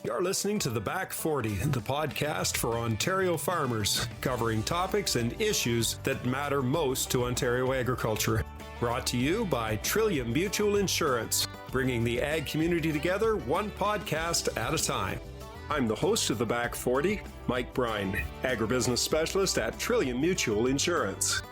You're listening to The Back 40, the podcast for Ontario farmers, covering topics and issues that matter most to Ontario agriculture. Brought to you by Trillium Mutual Insurance, bringing the ag community together one podcast at a time. I'm the host of The Back 40, Mike Bryan, agribusiness specialist at Trillium Mutual Insurance.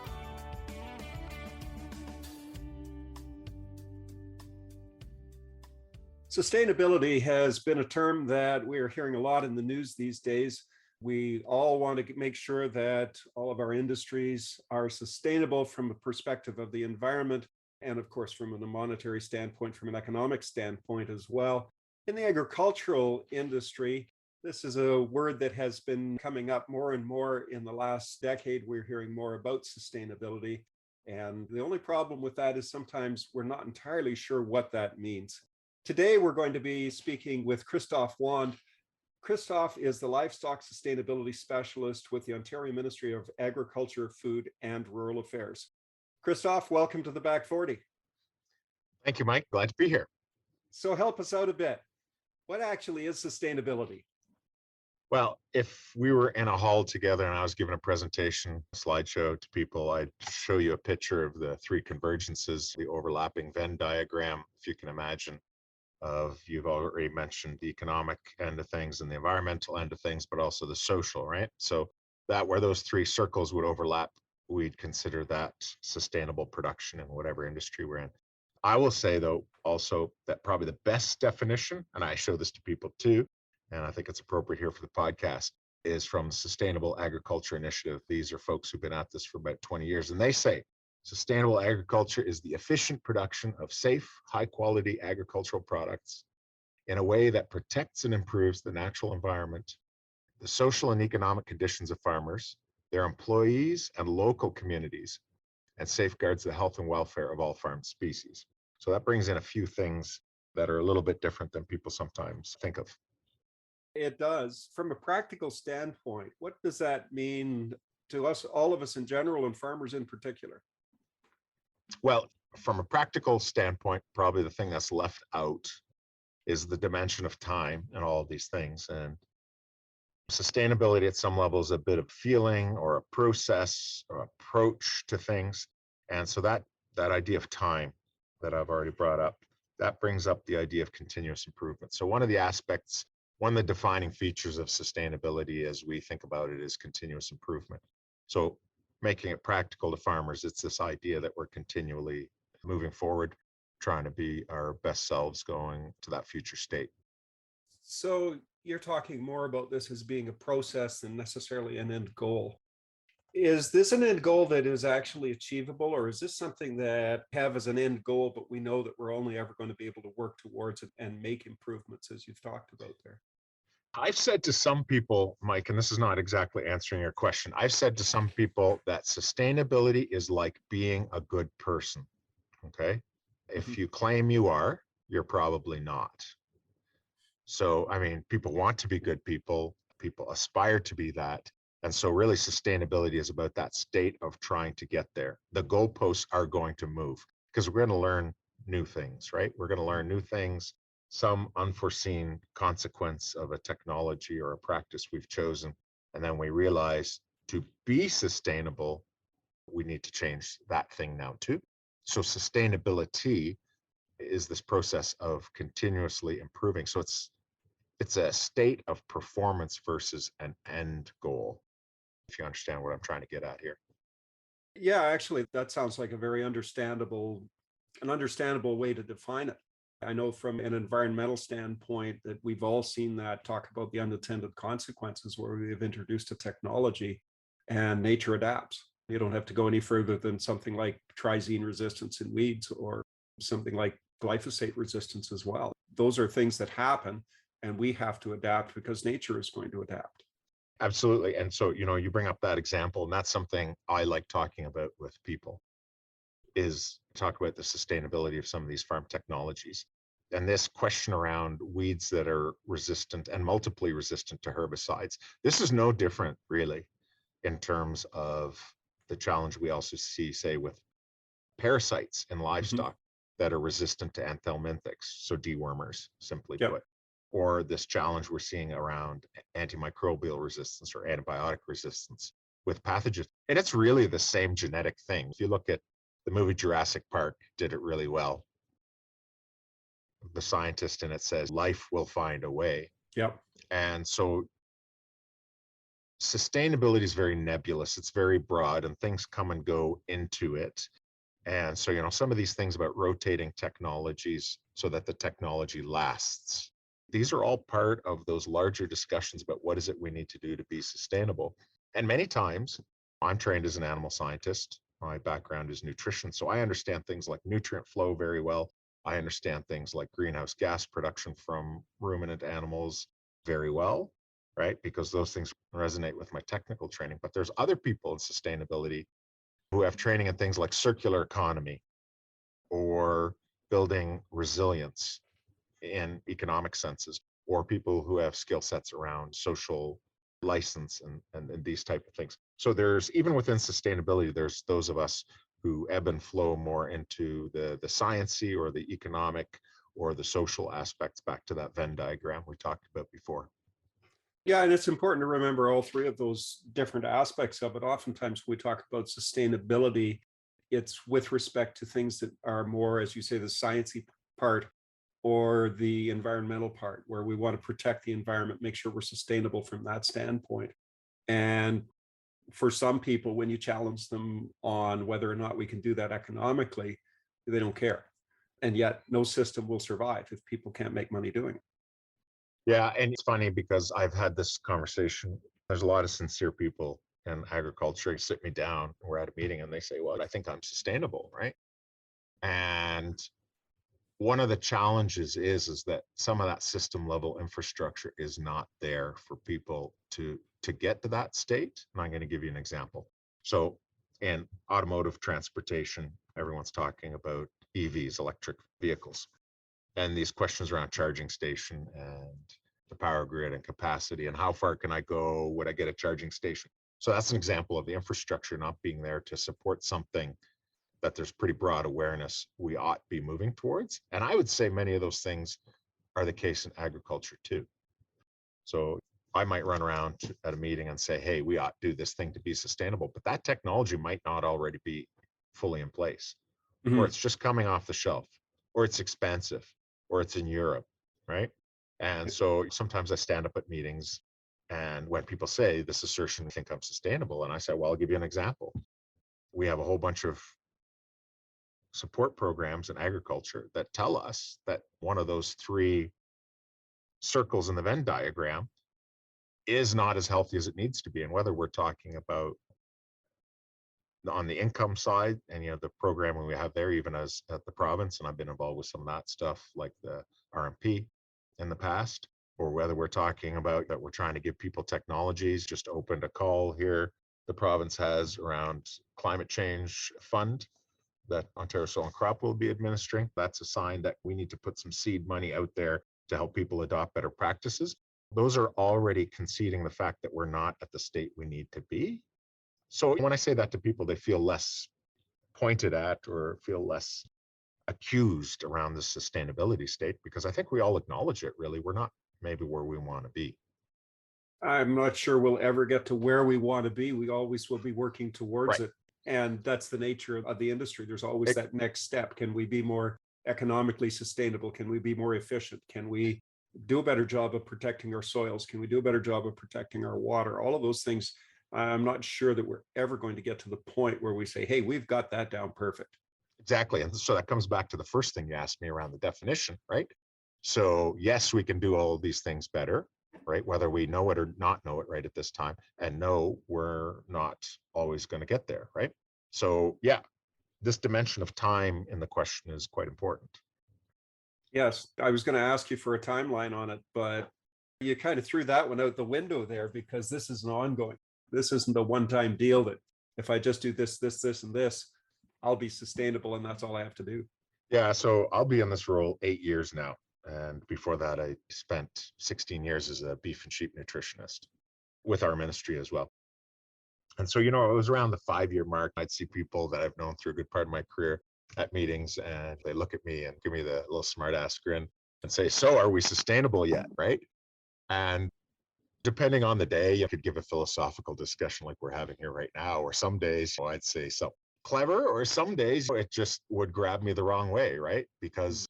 Sustainability has been a term that we are hearing a lot in the news these days. We all want to make sure that all of our industries are sustainable from a perspective of the environment, and of course, from a monetary standpoint, from an economic standpoint as well. In the agricultural industry, this is a word that has been coming up more and more in the last decade. We're hearing more about sustainability. And the only problem with that is sometimes we're not entirely sure what that means. Today, we're going to be speaking with Christoph Wand. Christoph is the Livestock Sustainability Specialist with the Ontario Ministry of Agriculture, Food and Rural Affairs. Christoph, welcome to the Back 40. Thank you, Mike. Glad to be here. So help us out a bit. What actually is sustainability? Well, if we were in a hall together and I was giving a presentation slideshow to people, I'd show you a picture of the three convergences, the overlapping Venn diagram, if you can imagine. You've already mentioned the economic end of things and the environmental end of things, but also the social, right? So that where those three circles would overlap, we'd consider that sustainable production in whatever industry we're in. I will say, though, also that probably the best definition, and I show this to people too, and I think it's appropriate here for the podcast, is from Sustainable Agriculture Initiative. These are folks who've been at this for about 20 years, and they say, sustainable agriculture is the efficient production of safe, high-quality agricultural products in a way that protects and improves the natural environment, the social and economic conditions of farmers, their employees, and local communities, and safeguards the health and welfare of all farm species. So that brings in a few things that are a little bit different than people sometimes think of. It does. From a practical standpoint, what does that mean to us, all of us in general, and farmers in particular? Well, from a practical standpoint, probably the thing that's left out is the dimension of time and all of these things. And sustainability at some level is a bit of feeling or a process or approach to things. And so that idea of time that I've already brought up, that brings up the idea of continuous improvement. So one of the defining features of sustainability as we think about it is continuous improvement. So making it practical to farmers, it's this idea that we're continually moving forward, trying to be our best selves going to that future state. So you're talking more about this as being a process than necessarily an end goal. Is this an end goal that is actually achievable, or is this something that have as an end goal, but we know that we're only ever going to be able to work towards it and make improvements as you've talked about there? I've said to some people, Mike, and this is not exactly answering your question, I've said to some people that sustainability is like being a good person, okay? If you claim you are, you're probably not. So, I mean, people want to be good people aspire to be that. And so really sustainability is about that state of trying to get there. The goalposts are going to move because we're going to learn new things, right? We're going to learn new things, some unforeseen consequence of a technology or a practice we've chosen. And then we realize to be sustainable, we need to change that thing now too. So sustainability is this process of continuously improving. So it's a state of performance versus an end goal, if you understand what I'm trying to get at here. Yeah, actually, that sounds like a very understandable way to define it. I know from an environmental standpoint that we've all seen that talk about the unintended consequences where we've introduced a technology and nature adapts. You don't have to go any further than something like triazine resistance in weeds or something like glyphosate resistance as well. Those are things that happen and we have to adapt because nature is going to adapt. Absolutely. And so, you bring up that example, and that's something I like talking about with people, is talk about the sustainability of some of these farm technologies. And this question around weeds that are resistant and multiply resistant to herbicides. This is no different really in terms of the challenge we also see, say, with parasites in livestock that are resistant to anthelminthics, so dewormers, simply put. or this challenge we're seeing around antimicrobial resistance or antibiotic resistance with pathogens. And it's really the same genetic thing. If you look at the movie Jurassic Park, did it really well. The scientist in it says life will find a way. Yep. And so sustainability is very nebulous. It's very broad and things come and go into it. And so, some of these things about rotating technologies so that the technology lasts, these are all part of those larger discussions about what is it we need to do to be sustainable. And many times, I'm trained as an animal scientist. My background is nutrition. So I understand things like nutrient flow very well. I understand things like greenhouse gas production from ruminant animals very well, right? Because those things resonate with my technical training. But there's other people in sustainability who have training in things like circular economy or building resilience in economic senses, or people who have skill sets around social license and these type of things. So there's, even within sustainability, there's those of us who ebb and flow more into the sciencey or the economic or the social aspects, back to that Venn diagram we talked about before. Yeah, and it's important to remember all three of those different aspects of it. Oftentimes when we talk about sustainability, it's with respect to things that are more, as you say, the sciencey part or the environmental part, where we want to protect the environment, make sure we're sustainable from that standpoint. And for some people, when you challenge them on whether or not we can do that economically, they don't care. And yet no system will survive if people can't make money doing it. Yeah, and it's funny because I've had this conversation. There's a lot of sincere people in agriculture who sit me down. We're at a meeting and they say, well, I think I'm sustainable, right? And one of the challenges is that some of that system level infrastructure is not there for people to get to that state. And I'm going to give you an example. So in automotive transportation, everyone's talking about EVs, electric vehicles, and these questions around charging station and the power grid and capacity and how far can I go? Would I get a charging station? So that's an example of the infrastructure not being there to support something that there's pretty broad awareness we ought be moving towards. And I would say many of those things are the case in agriculture too. So I might run around at a meeting and say, hey, we ought to do this thing to be sustainable, but that technology might not already be fully in place, or it's just coming off the shelf, or it's expensive, or it's in Europe, right? And so sometimes I stand up at meetings and when people say this assertion, I think I'm sustainable. And I say, well, I'll give you an example. We have a whole bunch of support programs in agriculture that tell us that one of those three circles in the Venn diagram is not as healthy as it needs to be. And whether we're talking about on the income side and the programming we have there, even as at the province, and I've been involved with some of that stuff like the RMP in the past, or whether we're talking about that we're trying to give people technologies. Just opened a call here the province has around climate change fund that Ontario Soil and Crop will be administering. That's a sign that we need to put some seed money out there to help people adopt better practices. Those are already conceding the fact that we're not at the state we need to be. So when I say that to people, they feel less pointed at or feel less accused around the sustainability state, because I think we all acknowledge it, really. We're not maybe where we want to be. I'm not sure we'll ever get to where we want to be. We always will be working towards it. And that's the nature of the industry. There's always that next step. Can we be more economically sustainable? Can we be more efficient? Can we do a better job of protecting our soils? Can we do a better job of protecting our water? All of those things. I'm not sure that we're ever going to get to the point where we say, hey, we've got that down perfect. Exactly. And so that comes back to the first thing you asked me around the definition, right? So yes, we can do all of these things better, right? Whether we know it or not know it right at this time. And no, we're not always going to get there, right? So yeah, this dimension of time in the question is quite important. Yes, I was going to ask you for a timeline on it, but you kind of threw that one out the window there, because this is an ongoing. This isn't a one-time deal that if I just do this, and this, I'll be sustainable and that's all I have to do. Yeah, so I'll be in this role 8 years now. And before that, I spent 16 years as a beef and sheep nutritionist with our ministry as well. And so, it was around the 5-year mark. I'd see people that I've known through a good part of my career at meetings, and they look at me and give me the little smart ass grin. and say, so are we sustainable yet, right? And depending on the day, you could give a philosophical discussion like we're having here right now, or some days I'd say something clever, or some days it just would grab me the wrong way, right? Because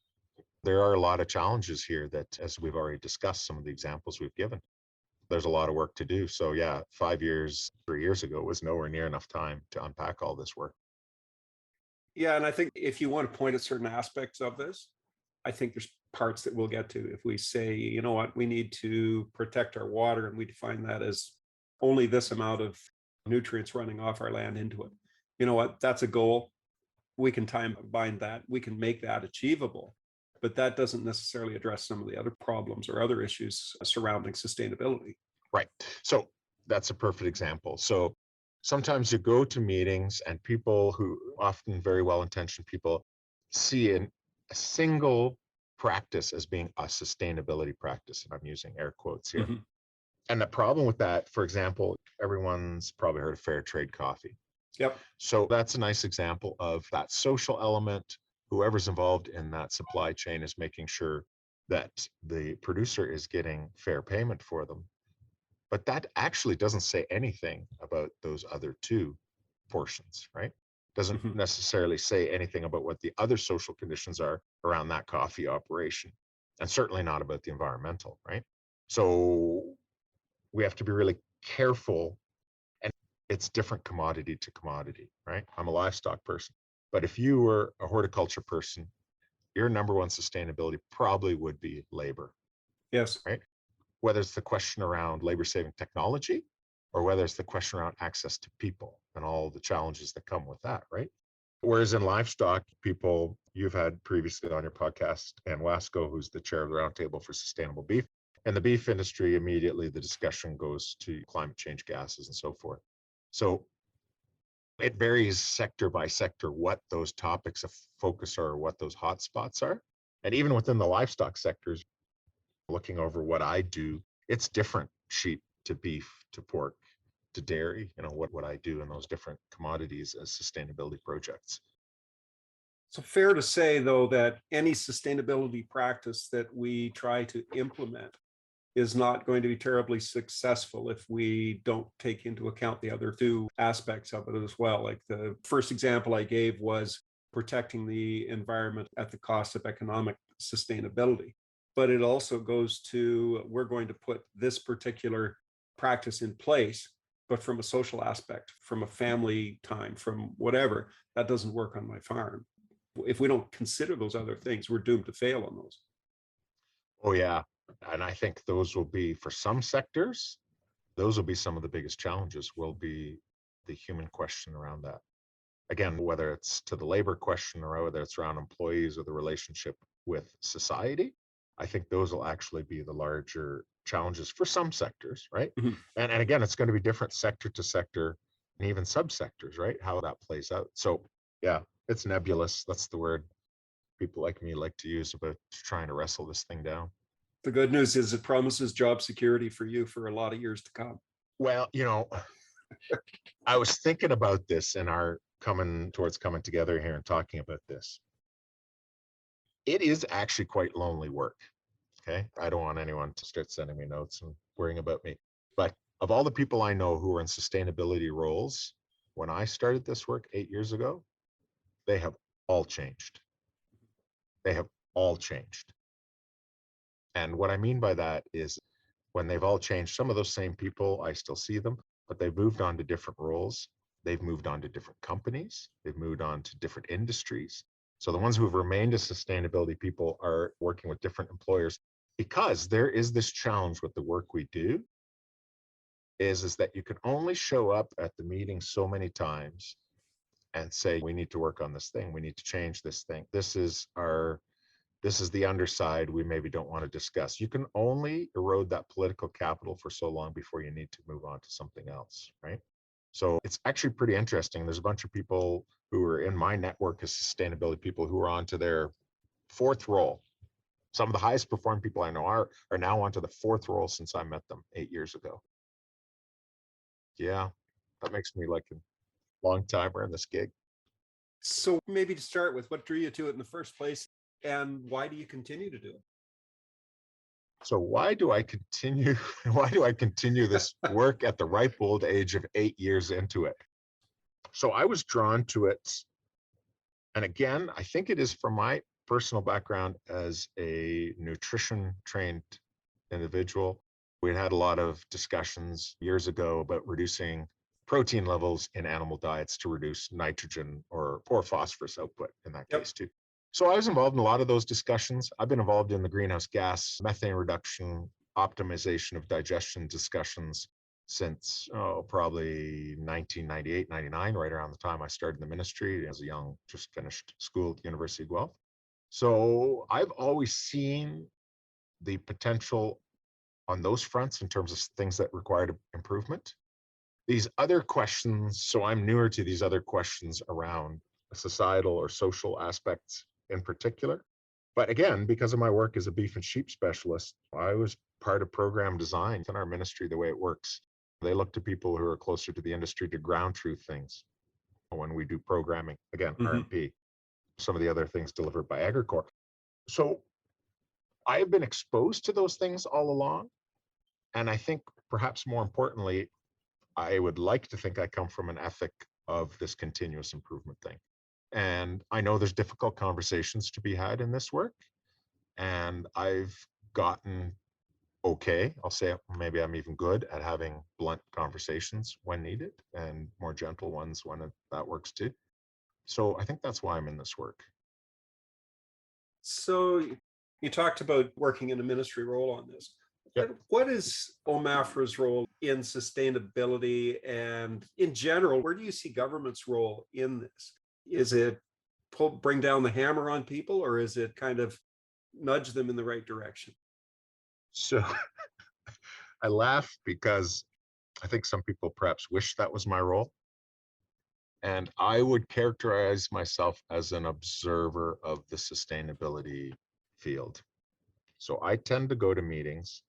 there are a lot of challenges here that, as we've already discussed, some of the examples we've given, there's a lot of work to do. So yeah, 5 years, 3 years ago was nowhere near enough time to unpack all this work. Yeah, and I think if you want to point at certain aspects of this, I think there's parts that we'll get to. If we say, you know what, we need to protect our water, and we define that as only this amount of nutrients running off our land into it. You know what, that's a goal. We can time bind that. We can make that achievable. But that doesn't necessarily address some of the other problems or other issues surrounding sustainability. Right. So that's a perfect example. So sometimes you go to meetings and people who often very well-intentioned people see a single practice as being a sustainability practice. And I'm using air quotes here. Mhm. And the problem with that, for example, everyone's probably heard of fair trade coffee. Yep. So that's a nice example of that social element. Whoever's involved in that supply chain is making sure that the producer is getting fair payment for them. But that actually doesn't say anything about those other two portions, right? Doesn't Mhm. necessarily say anything about what the other social conditions are around that coffee operation, and certainly not about the environmental, right? So we have to be really careful, and it's different commodity to commodity, right? I'm a livestock person, but if you were a horticulture person, your number one sustainability probably would be labor, Yes. right? Whether it's the question around labor saving technology, or whether it's the question around access to people and all the challenges that come with that, right? Whereas in livestock, people you've had previously on your podcast, and Wasco, who's the chair of the Roundtable for Sustainable Beef, and the beef industry, immediately the discussion goes to climate change gases and so forth. So it varies sector by sector what those topics of focus are, what those hotspots are. And even within the livestock sectors, looking over what I do, it's different sheep to beef to pork to dairy, what I do in those different commodities as sustainability projects. So fair to say, though, that any sustainability practice that we try to implement is not going to be terribly successful if we don't take into account the other two aspects of it as well. Like the first example I gave was protecting the environment at the cost of economic sustainability. But it also goes to, we're going to put this particular practice in place, but from a social aspect, from a family time, from whatever, that doesn't work on my farm. If we don't consider those other things, we're doomed to fail on those. Oh, yeah. And I think those will be, for some sectors, those will be some of the biggest challenges, will be the human question around that. Again, whether it's to the labor question or whether it's around employees or the relationship with society, I think those will actually be the larger challenges for some sectors, right? Mhm. And again, it's going to be different sector to sector and even subsectors, right? How that plays out. So yeah, it's nebulous. That's the word people like me like to use about trying to wrestle this thing down. The good news is it promises job security for you for a lot of years to come. Well, I was thinking about this in our coming together here and talking about this. It is actually quite lonely work. Okay. I don't want anyone to start sending me notes and worrying about me. But of all the people I know who are in sustainability roles, when I started this work 8 years ago, they have all changed. They have all changed. And what I mean by that is when they've all changed, some of those same people, I still see them, but they've moved on to different roles. They've moved on to different companies. They've moved on to different industries. So the ones who have remained as sustainability people are working with different employers, because there is this challenge with the work we do is that you can only show up at the meeting so many times and say, we need to work on this thing. We need to change this thing. This is the underside we maybe don't want to discuss. You can only erode that political capital for so long before you need to move on to something else, right? So it's actually pretty interesting. There's a bunch of people who are in my network as sustainability people who are on to their fourth role. Some of the highest performing people I know are now onto the fourth role since I met them 8 years ago. Yeah, that makes me like a long timer in this gig. So maybe to start with, what drew you to it in the first place, and why do you continue to do it? So why do I continue? Why do I continue this work at the ripe old age of 8 years into it? So I was drawn to it. And again, I think it is from my personal background as a nutrition trained individual. We had a lot of discussions years ago about reducing protein levels in animal diets to reduce nitrogen or phosphorus output in that Yep. case too. So I was involved in a lot of those discussions. I've been involved in the greenhouse gas, methane reduction, optimization of digestion discussions since probably 1998, 99, right around the time I started the ministry as a young, just finished school at the University of Guelph. So I've always seen the potential on those fronts in terms of things that required improvement. These other questions, so I'm newer to these other questions around societal or social aspects in particular. But again, because of my work as a beef and sheep specialist, I was part of program design in our ministry. The way it works, they look to people who are closer to the industry to ground truth things when we do programming. Again, Mm-hmm. RMP, some of the other things delivered by Agricor. So I have been exposed to those things all along. And I think perhaps more importantly, I would like to think I come from an ethic of this continuous improvement thing. And I know there's difficult conversations to be had in this work. And I've gotten okay. I'll say maybe I'm even good at having blunt conversations when needed and more gentle ones when that works too. So I think that's why I'm in this work. So you talked about working in a ministry role on this. Yep. What is OMAFRA's role in sustainability, and in general, where do you see government's role in this? Is it bring down the hammer on people, or is it kind of nudge them in the right direction? So I laugh because I think some people perhaps wish that was my role. And I would characterize myself as an observer of the sustainability field. So I tend to go to meetings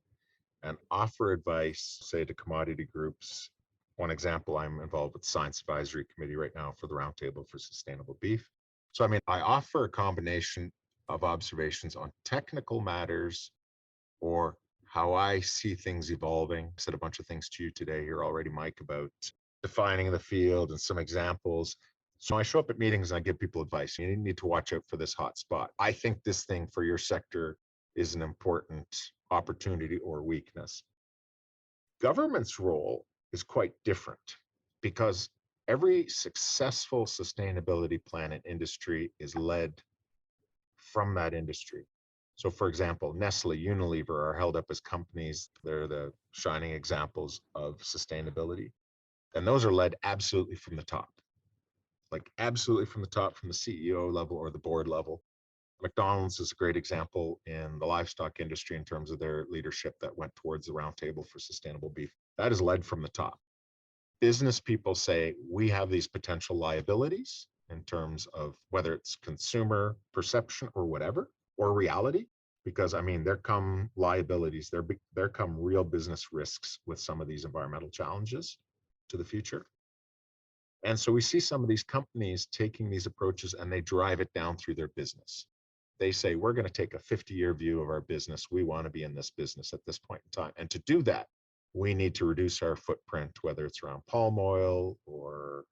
and offer advice, say to commodity groups. One example, I'm involved with the Science Advisory Committee right now for the Roundtable for Sustainable Beef. So, I mean, I offer a combination of observations on technical matters or how I see things evolving. I said a bunch of things to you today here already, Mike, about defining the field and some examples. So I show up at meetings and I give people advice. You need to watch out for this hot spot. I think this thing for your sector is an important opportunity or weakness. Government's role is quite different because every successful sustainability plan in industry is led from that industry. So for example, Nestle, Unilever are held up as companies. They're the shining examples of sustainability. And those are led absolutely from the top, like absolutely from the top, from the CEO level or the board level. McDonald's is a great example in the livestock industry in terms of their leadership that went towards the Roundtable for Sustainable Beef. That is led from the top. Business people say we have these potential liabilities in terms of whether it's consumer perception or whatever, or reality, because I mean, there come liabilities, there come real business risks with some of these environmental challenges to the future. And so we see some of these companies taking these approaches and they drive it down through their business. They say, we're going to take a 50-year view of our business. We want to be in this business at this point in time. And to do that, we need to reduce our footprint, whether it's around palm oil or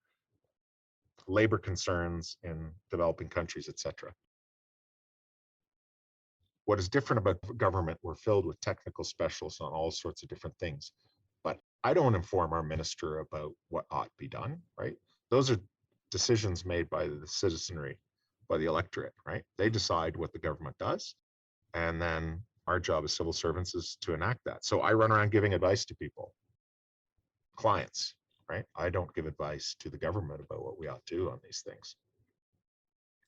labor concerns in developing countries, et cetera. What is different about government, we're filled with technical specialists on all sorts of different things. But I don't inform our minister about what ought to be done, right? Those are decisions made by the citizenry, by the electorate, right? They decide what the government does. And then our job as civil servants is to enact that. So I run around giving advice to people, clients, right? I don't give advice to the government about what we ought to do on these things.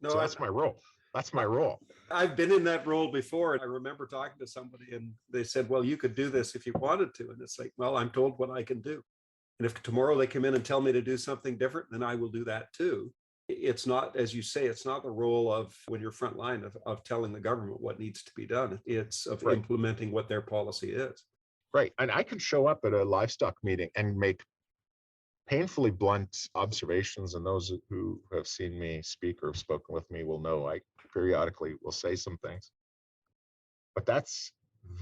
No, so that's my role. That's my role. I've been in that role before. And I remember talking to somebody and they said, well, you could do this if you wanted to. And it's like, well, I'm told what I can do. And if tomorrow they come in and tell me to do something different, then I will do that too. It's not, as you say, it's not the role of when you're frontline of telling the government what needs to be done. It's of Right. implementing what their policy is. Right. And I can show up at a livestock meeting and make painfully blunt observations. And those who have seen me speak or have spoken with me will know I periodically will say some things. But that's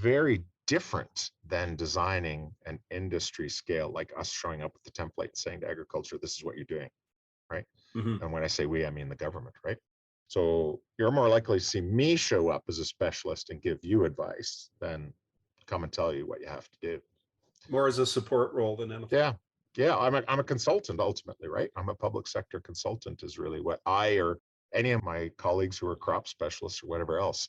very different than designing an industry scale, like us showing up with the template saying to agriculture, this is what you're doing, right? Mhm. And when I say we, I mean the government, right? So you're more likely to see me show up as a specialist and give you advice than come and tell you what you have to do. More as a support role than anything. Yeah. Yeah. I'm a consultant ultimately, right? I'm a public sector consultant is really what I or any of my colleagues who are crop specialists or whatever else,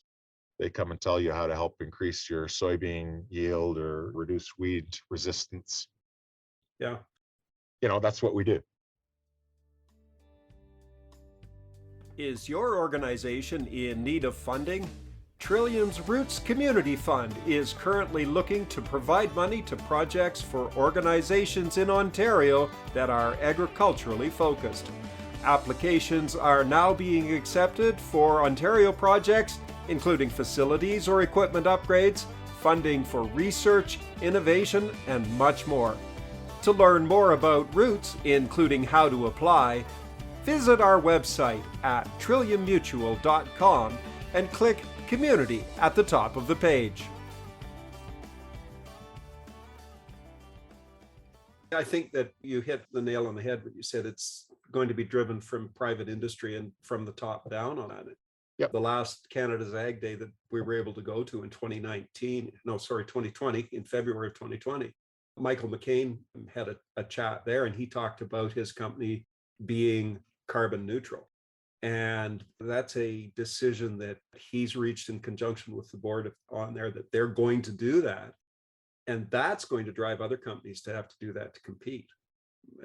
they come and tell you how to help increase your soybean yield or reduce weed resistance. Yeah. That's what we do. Is your organization in need of funding? Trillium's Roots Community Fund is currently looking to provide money to projects for organizations in Ontario that are agriculturally focused. Applications are now being accepted for Ontario projects, including facilities or equipment upgrades, funding for research, innovation, and much more. To learn more about Roots, including how to apply, visit our website at trilliummutual.com and click Community at the top of the page. I think that you hit the nail on the head when you said it's going to be driven from private industry and from the top down on it. Yep. The last Canada's Ag Day that we were able to go to in 2020, in February of 2020, Michael McCain had a chat there, and he talked about his company being carbon neutral. And that's a decision that he's reached in conjunction with the board on there, that they're going to do that. And that's going to drive other companies to have to do that to compete.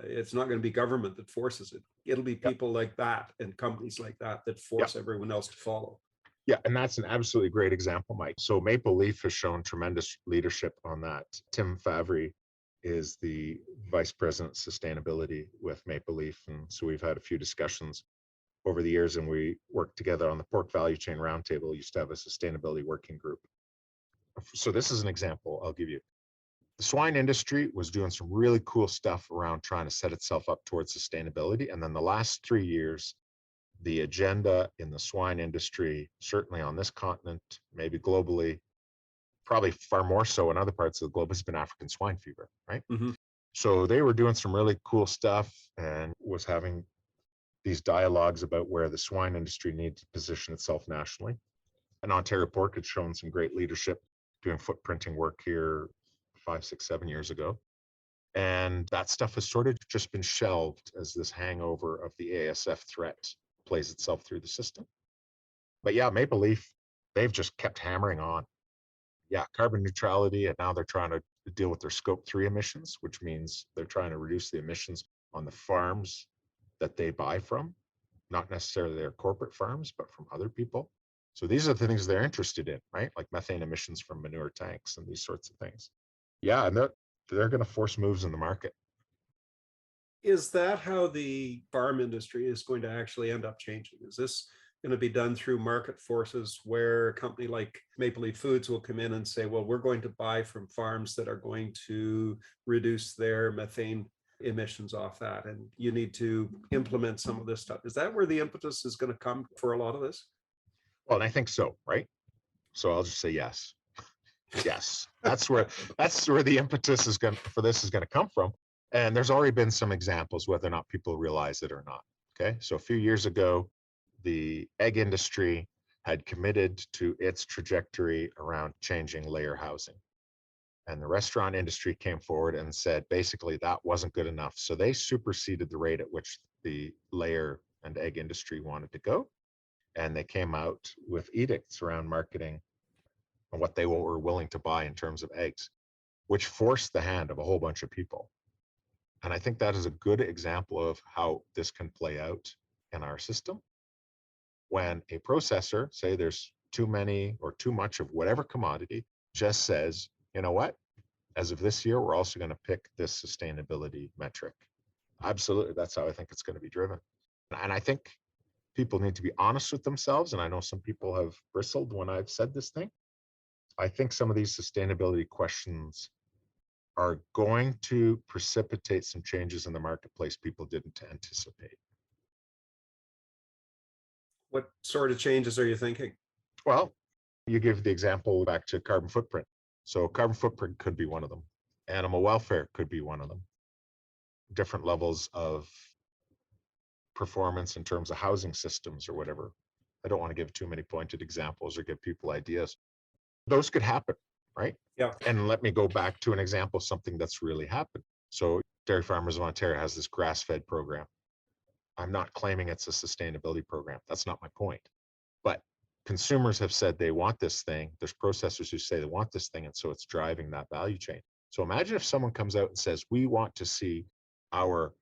It's not going to be government that forces it. It'll be people like that and companies like that force everyone else to follow. Yeah, and that's an absolutely great example, Mike. So Maple Leaf has shown tremendous leadership on that. Tim Favre is the vice president of sustainability with Maple Leaf. And so we've had a few discussions over the years, and we worked together on the pork value chain roundtable. We used to have a sustainability working group. So this is an example I'll give you. The swine industry was doing some really cool stuff around trying to set itself up towards sustainability. And then the last 3 years, the agenda in the swine industry, certainly on this continent, maybe globally, probably far more so in other parts of the globe, has been African swine fever, right? Mm-hmm. So they were doing some really cool stuff and was having these dialogues about where the swine industry needs to position itself nationally. And Ontario Pork had shown some great leadership doing footprinting work here 5, 6, 7 years ago. And that stuff has sort of just been shelved as this hangover of the ASF threat plays itself through the system. But yeah, Maple Leaf, they've just kept hammering on. Yeah, carbon neutrality, and now they're trying to deal with their scope 3 emissions, which means they're trying to reduce the emissions on the farms that they buy from, not necessarily their corporate farms, but from other people. So these are the things they're interested in, right? Like methane emissions from manure tanks and these sorts of things. Yeah, and they're going to force moves in the market. Is that how the farm industry is going to actually end up changing? Is this going to be done through market forces where a company like Maple Leaf Foods will come in and say, well, we're going to buy from farms that are going to reduce their methane emissions off that, and you need to implement some of this stuff? Is that where the impetus is going to come for a lot of this? Well, and I think so, right? So I'll just say yes. Yes, that's where the impetus is going to come from. And there's already been some examples, whether or not people realize it or not. Okay, so a few years ago, the egg industry had committed to its trajectory around changing layer housing. And the restaurant industry came forward and said, basically, that wasn't good enough. So they superseded the rate at which the layer and egg industry wanted to go. And they came out with edicts around marketing and what they were willing to buy in terms of eggs, which forced the hand of a whole bunch of people. And I think that is a good example of how this can play out in our system. When a processor, say there's too many or too much of whatever commodity, just says, you know what, as of this year, we're also going to pick this sustainability metric. Absolutely, that's how I think it's going to be driven. And I think people need to be honest with themselves. And I know some people have bristled when I've said this thing. I think some of these sustainability questions are going to precipitate some changes in the marketplace people didn't anticipate. What sort of changes are you thinking? Well, you give the example back to carbon footprint. So carbon footprint could be one of them. Animal welfare could be one of them. Different levels of performance in terms of housing systems or whatever. I don't want to give too many pointed examples or give people ideas. Those could happen, right? Yeah. And let me go back to an example of something that's really happened. So Dairy Farmers of Ontario has this grass-fed program. I'm not claiming it's a sustainability program. That's not my point. But consumers have said they want this thing. There's processors who say they want this thing. And so it's driving that value chain. So imagine if someone comes out and says, we want to see our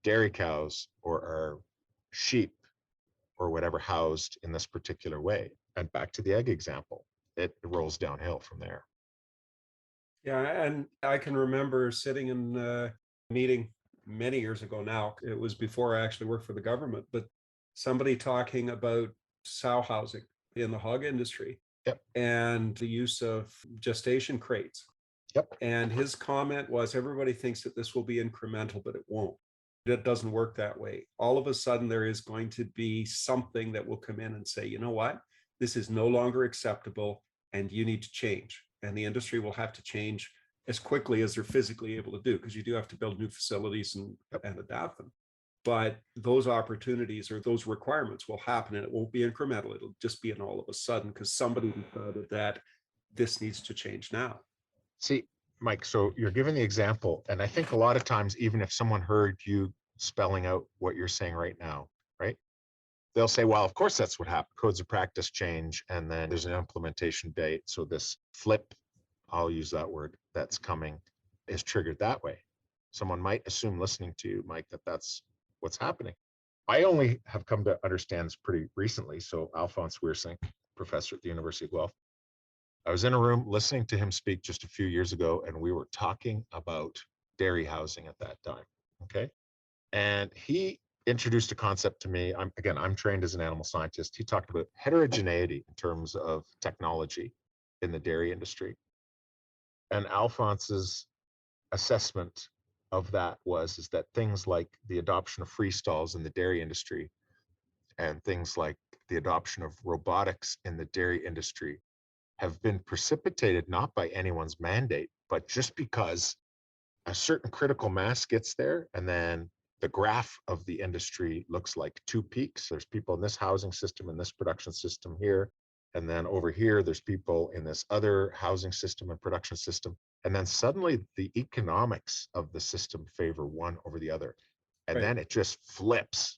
dairy cows or our sheep or whatever housed in this particular way. And back to the egg example, it rolls downhill from there. Yeah, and I can remember sitting in a meeting many years ago now. It was before I actually worked for the government, but somebody talking about sow housing in the hog industry. Yep. And the use of gestation crates. Yep. And his comment was, everybody thinks that this will be incremental, but it won't. It doesn't work that way. All of a sudden, there is going to be something that will come in and say, you know what, this is no longer acceptable and you need to change. And the industry will have to change as quickly as they're physically able to do, because you do have to build new facilities and adapt them. But those opportunities or those requirements will happen, and it won't be incremental. It'll just be an all of a sudden, because somebody decided that this needs to change now. See, Mike, so you're giving the example, and I think a lot of times, even if someone heard you spelling out what you're saying right now, right? They'll say, well, of course that's what happened. Codes of practice change, and then there's an implementation date. So this flip, I'll use that word, that's coming is triggered that way. Someone might assume listening to you, Mike, that that's what's happening. I only have come to understand this pretty recently. So Alphonse Weersink, professor at the University of Guelph, I was in a room listening to him speak just a few years ago, and we were talking about dairy housing at that time. Okay. And he introduced a concept to me. I'm trained as an animal scientist. He talked about heterogeneity in terms of technology in the dairy industry. And Alphonse's assessment of that is that things like the adoption of free stalls in the dairy industry and things like the adoption of robotics in the dairy industry have been precipitated not by anyone's mandate, but just because a certain critical mass gets there, and then the graph of the industry looks like two peaks. There's people in this housing system and this production system here, and then over here there's people in this other housing system and production system, and then suddenly the economics of the system favor one over the other, and then it just flips,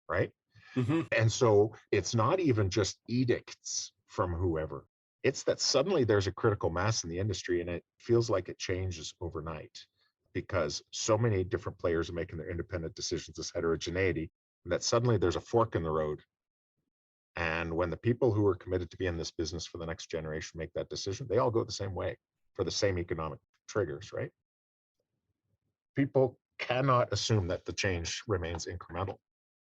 right? Mm-hmm. And so it's not even just edicts from whoever. It's that suddenly there's a critical mass in the industry, and it feels like it changes overnight because so many different players are making their independent decisions, this heterogeneity, and that suddenly there's a fork in the road. And when the people who are committed to be in this business for the next generation make that decision, they all go the same way for the same economic triggers, right? People cannot assume that the change remains incremental.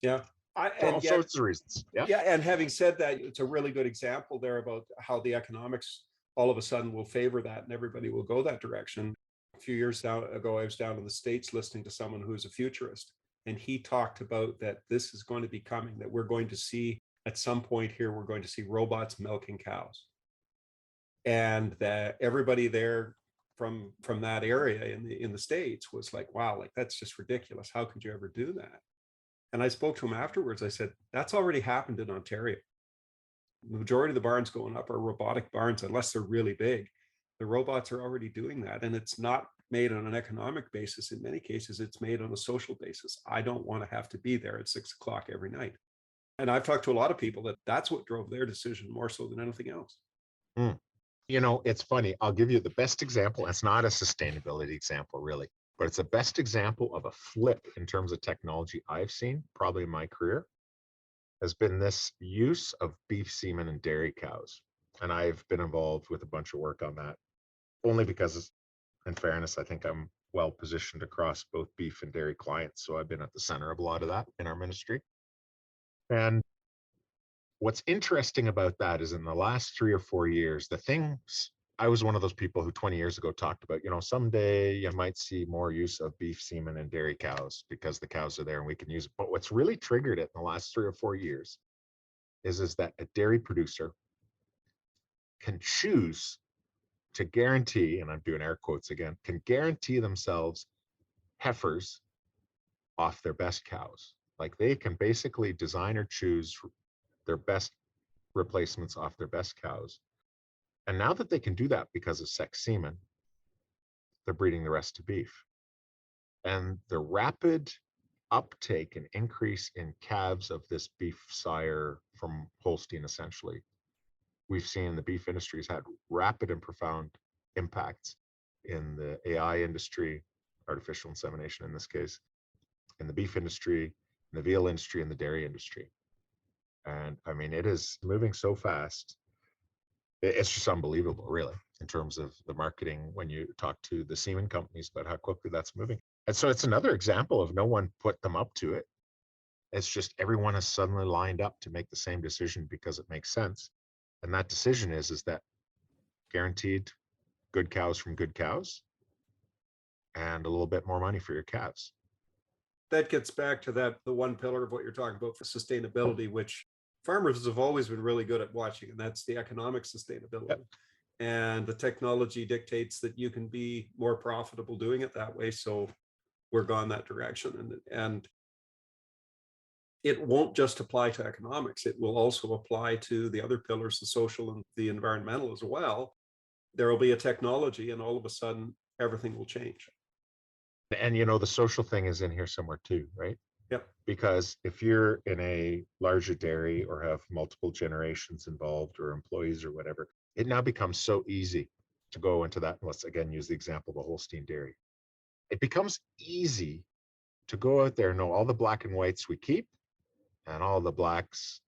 Yeah. For all sorts of reasons. Yeah. And having said that, it's a really good example there about how the economics all of a sudden will favor that and everybody will go that direction. A few years ago, I was down in the States listening to someone who's a futurist, and he talked about that this is going to be coming, that we're going to see at some point here, we're going to see robots milking cows. And that everybody there from that area in the States was like, wow, like that's just ridiculous. How could you ever do that? And I spoke to him afterwards. I said, that's already happened in Ontario. The majority of the barns going up are robotic barns, unless they're really big. The robots are already doing that. And it's not made on an economic basis. In many cases, it's made on a social basis. I don't want to have to be there at 6 o'clock every night. And I've talked to a lot of people that's what drove their decision more so than anything else. You know, it's funny. I'll give you the best example. It's not a sustainability example, really, but it's the best example of a flip in terms of technology I've seen, probably in my career, has been this use of beef semen in dairy cows. And I've been involved with a bunch of work on that, only because, in fairness, I think I'm well positioned across both beef and dairy clients. So I've been at the center of a lot of that in our ministry. And what's interesting about that is in the last 3 or 4 years, the things I was one of those people who 20 years ago talked about, you know, someday you might see more use of beef semen in dairy cows because the cows are there and we can use it. But what's really triggered it in the last 3 or 4 years is that a dairy producer can choose to guarantee, and I'm doing air quotes again, can guarantee themselves heifers off their best cows. Like they can basically design or choose their best replacements off their best cows. And now that they can do that because of sex semen, they're breeding the rest to beef. And the rapid uptake and increase in calves of this beef sire from Holstein, essentially, we've seen the beef industry has had rapid and profound impacts in the AI industry, artificial insemination in this case, in the beef industry, in the veal industry, and the dairy industry. And I mean, it is moving so fast. It's just unbelievable, really, in terms of the marketing when you talk to the semen companies about how quickly that's moving. And so it's another example of no one put them up to it. It's just everyone has suddenly lined up to make the same decision because it makes sense. And that decision is that guaranteed good cows from good cows and a little bit more money for your calves. That gets back to the one pillar of what you're talking about for sustainability, which farmers have always been really good at watching, and that's the economic sustainability. Yep. And the technology dictates that you can be more profitable doing it that way. So we're gone that direction. And it won't just apply to economics. It will also apply to the other pillars, the social and the environmental as well. There will be a technology and all of a sudden everything will change. And you know, the social thing is in here somewhere too, right? Yep. Because if you're in a larger dairy or have multiple generations involved or employees or whatever, it now becomes so easy to go into that. Let's again use the example of a Holstein dairy. It becomes easy to go out there and know all the black and whites we keep and all the blacks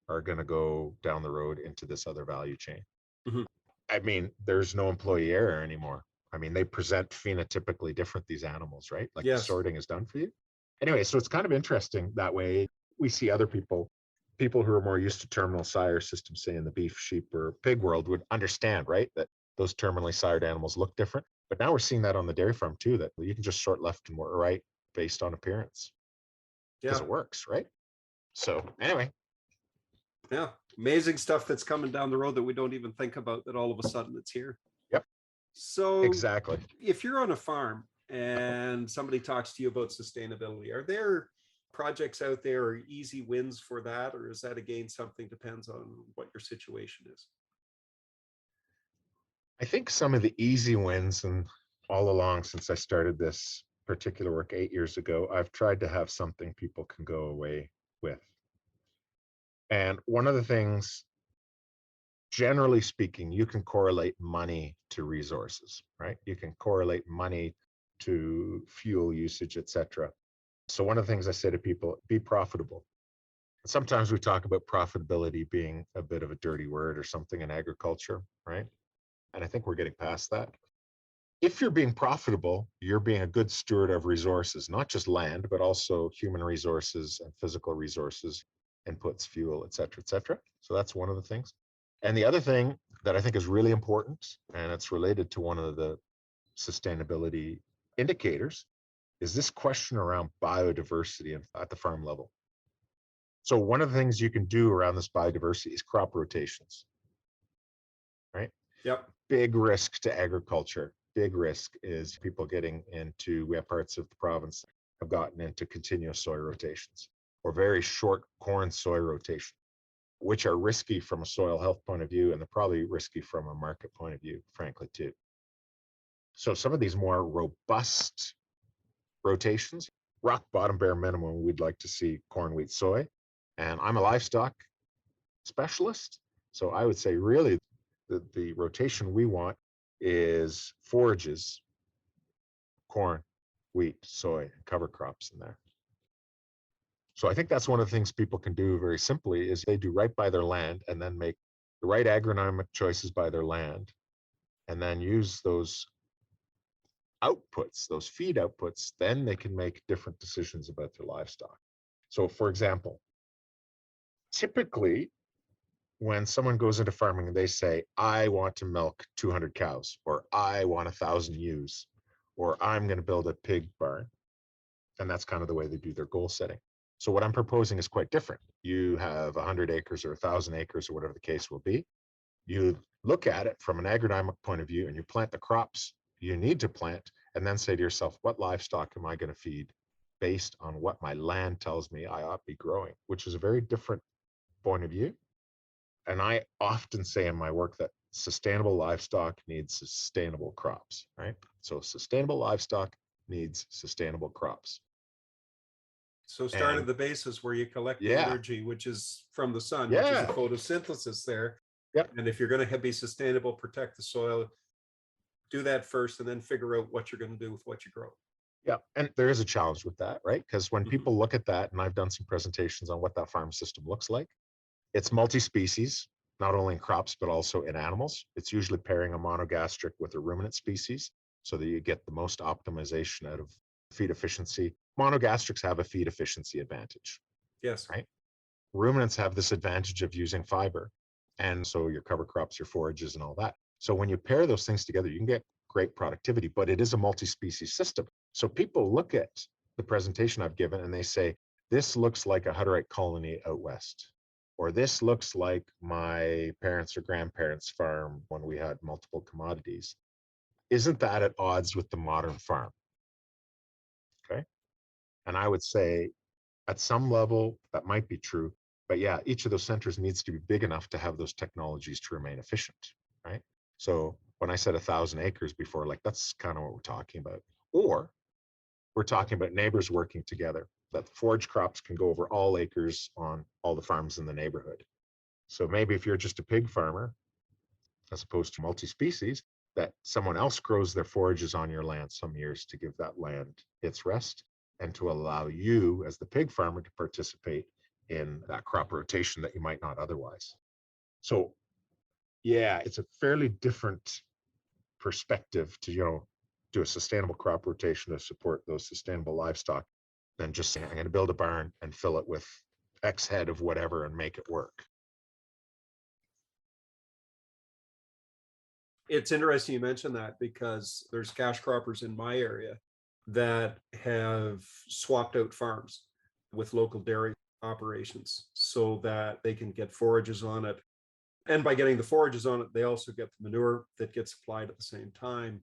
are going to go down the road into this other value chain. Mm-hmm. I mean, there's no employee error anymore. I mean, they present phenotypically different, these animals, right? Like yes. The sorting is done for you. Anyway, so it's kind of interesting that way. We see other people who are more used to terminal sire systems, say in the beef, sheep, or pig world would understand, right? That those terminally sired animals look different. But now we're seeing that on the dairy farm too, that you can just sort left and right based on appearance. Because it works, right? So anyway. Yeah, amazing stuff that's coming down the road that we don't even think about, that all of a sudden it's here. Yep. So exactly. If you're on a farm and somebody talks to you about sustainability, are there projects out there or easy wins for that? Or is that again something depends on what your situation is? I think some of the easy wins, and all along since I started this particular work 8 years ago, I've tried to have something people can go away with. And one of the things, generally speaking, you can correlate money to resources, right? You can correlate money to fuel usage, etc. So one of the things I say to people, be profitable. Sometimes we talk about profitability being a bit of a dirty word or something in agriculture, right? And I think we're getting past that. If you're being profitable, you're being a good steward of resources, not just land, but also human resources and physical resources, inputs, fuel, et cetera, et cetera. So that's one of the things. And the other thing that I think is really important, and it's related to one of the sustainability indicators, is this question around biodiversity at the farm level. So one of the things you can do around this biodiversity is crop rotations, right? Yep. Big risk to agriculture. Big risk is people getting into, we have parts of the province that have gotten into continuous soy rotations or very short corn soy rotation, which are risky from a soil health point of view, and they're probably risky from a market point of view, frankly, too. So some of these more robust rotations, rock bottom bare minimum, we'd like to see corn, wheat, soy. And I'm a livestock specialist. So I would say really the rotation we want is forages, corn, wheat, soy, and cover crops in there. So I think that's one of the things people can do very simply is they do right by their land and then make the right agronomic choices by their land and then use those outputs, those feed outputs, then they can make different decisions about their livestock. So for example, typically when someone goes into farming and they say, I want to milk 200 cows, or I want 1,000 ewes, or I'm going to build a pig barn. And that's kind of the way they do their goal setting. So what I'm proposing is quite different. You have 100 acres or 1,000 acres or whatever the case will be. You look at it from an agronomic point of view and you plant the crops you need to plant, and then say to yourself, what livestock am I going to feed based on what my land tells me I ought to be growing, which is a very different point of view. And I often say in my work that sustainable livestock needs sustainable crops, right? So sustainable livestock needs sustainable crops. So start at the basis where you collect the yeah, energy, which is from the sun, which is yeah, the photosynthesis there. yep, And if you're going to be sustainable, protect the soil, do that first, and then figure out what you're going to do with what you grow. yeah. And there is a challenge with that, right? Because when Mhm. people look at that, and I've done some presentations on what that farm system looks like, it's multi-species, not only in crops, but also in animals. It's usually pairing a monogastric with a ruminant species so that you get the most optimization out of feed efficiency. Monogastrics have a feed efficiency advantage, Yes. right? Ruminants have this advantage of using fiber. And so your cover crops, your forages, and all that. So when you pair those things together, you can get great productivity, but it is a multi-species system. So people look at the presentation I've given and they say, this looks like a Hutterite colony out west, or this looks like my parents' or grandparents' farm when we had multiple commodities. Isn't that at odds with the modern farm? Okay. And I would say at some level that might be true, but yeah, each of those centers needs to be big enough to have those technologies to remain efficient, right? So when I said 1,000 acres before, like that's kind of what we're talking about. Or we're talking about neighbors working together, that forage crops can go over all acres on all the farms in the neighborhood. So maybe if you're just a pig farmer, as opposed to multi-species, that someone else grows their forages on your land some years to give that land its rest and to allow you as the pig farmer to participate in that crop rotation that you might not otherwise. So yeah, it's a fairly different perspective to, do a sustainable crop rotation to support those sustainable livestock than just saying, I'm going to build a barn and fill it with X head of whatever and make it work. It's interesting you mentioned that because there's cash croppers in my area that have swapped out farms with local dairy operations so that they can get forages on it. And by getting the forages on it, they also get the manure that gets applied at the same time.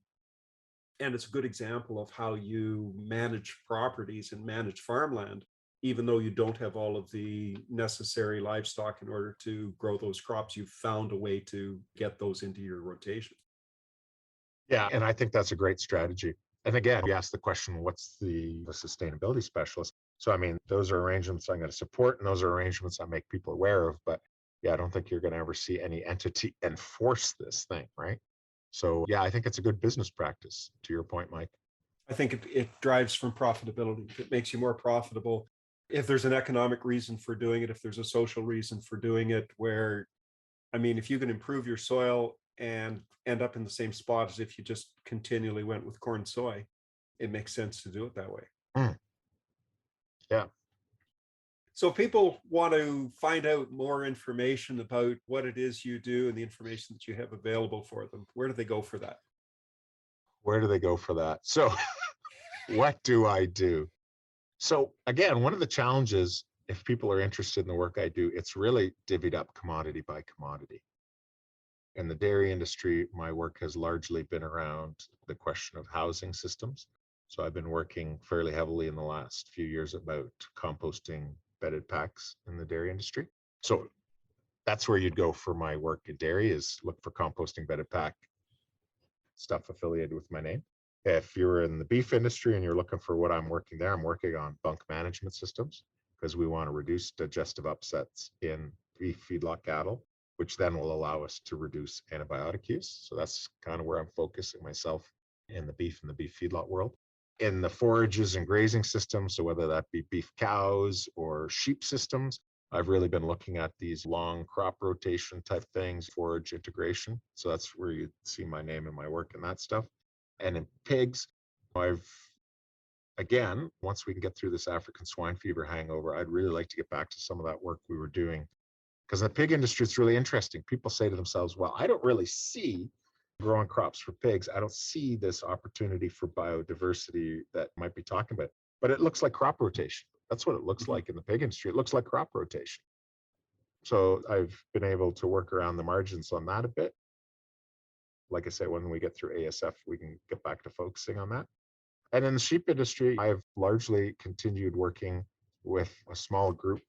And it's a good example of how you manage properties and manage farmland, even though you don't have all of the necessary livestock in order to grow those crops. You've found a way to get those into your rotation. Yeah, and I think that's a great strategy. And again, you asked the question, what's the sustainability specialist? So, I mean, those are arrangements I'm going to support, and those are arrangements I make people aware of. But yeah, I don't think you're going to ever see any entity enforce this thing, right? So, yeah, I think it's a good business practice, to your point, Mike. I think it drives from profitability. It makes you more profitable. If there's an economic reason for doing it, if there's a social reason for doing it, where, I mean, if you can improve your soil and end up in the same spot as if you just continually went with corn soy, it makes sense to do it that way. Mm. Yeah. So people want to find out more information about what it is you do and the information that you have available for them. Where do they go for that? Where do they go for that? So, what do I do? So, again, one of the challenges, if people are interested in the work I do, it's really divvied up commodity by commodity. In the dairy industry, my work has largely been around the question of housing systems. So I've been working fairly heavily in the last few years about composting bedded packs in the dairy industry. So that's where you'd go for my work in dairy, is look for composting bedded pack stuff affiliated with my name. If you're in the beef industry and you're looking for what I'm working there, I'm working on bunk management systems because we want to reduce digestive upsets in beef feedlot cattle, which then will allow us to reduce antibiotic use. So that's kind of where I'm focusing myself in the beef and the beef feedlot world. In the forages and grazing systems, so whether that be beef cows or sheep systems, I've really been looking at these long crop rotation type things, forage integration. So that's where you see my name and my work and that stuff. And in pigs, again, once we can get through this African swine fever hangover, I'd really like to get back to some of that work we were doing. Because in the pig industry, it's really interesting. People say to themselves, well, I don't really see growing crops for pigs. I don't see this opportunity for biodiversity that might be talking about. But it looks like crop rotation. That's what it looks like in the pig industry. It looks like crop rotation. So I've been able to work around the margins on that a bit. like I say, when we get through ASF, we can get back to focusing on that. And in the sheep industry, I've largely continued working with a small group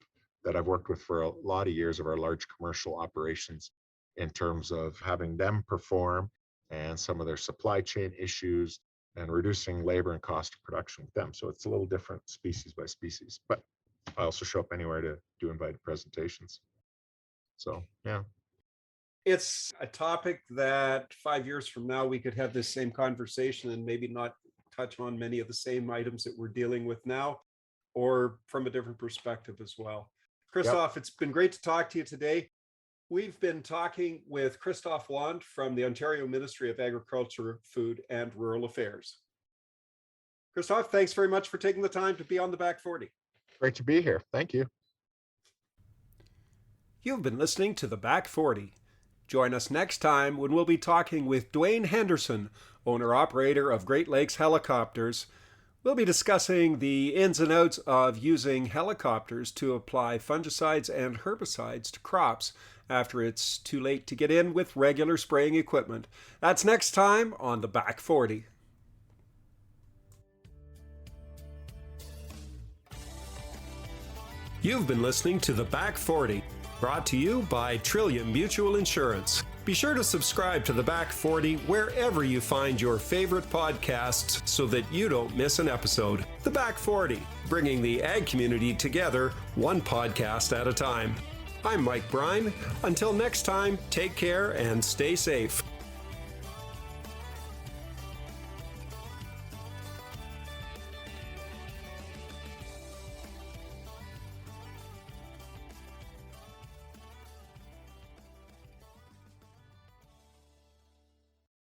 that I've worked with for a lot of years of our large commercial operations in terms of having them perform and some of their supply chain issues and reducing labor and cost of production with them. So it's a little different species by species, but I also show up anywhere to do invited presentations. So, yeah. It's a topic that 5 years from now, we could have this same conversation and maybe not touch on many of the same items that we're dealing with now, or from a different perspective as well. Christoph, It's been great to talk to you today. We've been talking with Christoph Wand from the Ontario Ministry of Agriculture, Food and Rural Affairs. Christoph, thanks very much for taking the time to be on the Back 40. Great to be here. Thank you. You've been listening to the Back 40. Join us next time when we'll be talking with Dwayne Henderson, owner-operator of Great Lakes Helicopters. We'll be discussing the ins and outs of using helicopters to apply fungicides and herbicides to crops after it's too late to get in with regular spraying equipment. That's next time on the Back 40. You've been listening to the Back 40, brought to you by Trillium Mutual Insurance. Be sure to subscribe to the Back 40 wherever you find your favorite podcasts so that you don't miss an episode. The Back 40, bringing the ag community together one podcast at a time. I'm Mike Brine. Until next time, take care and stay safe.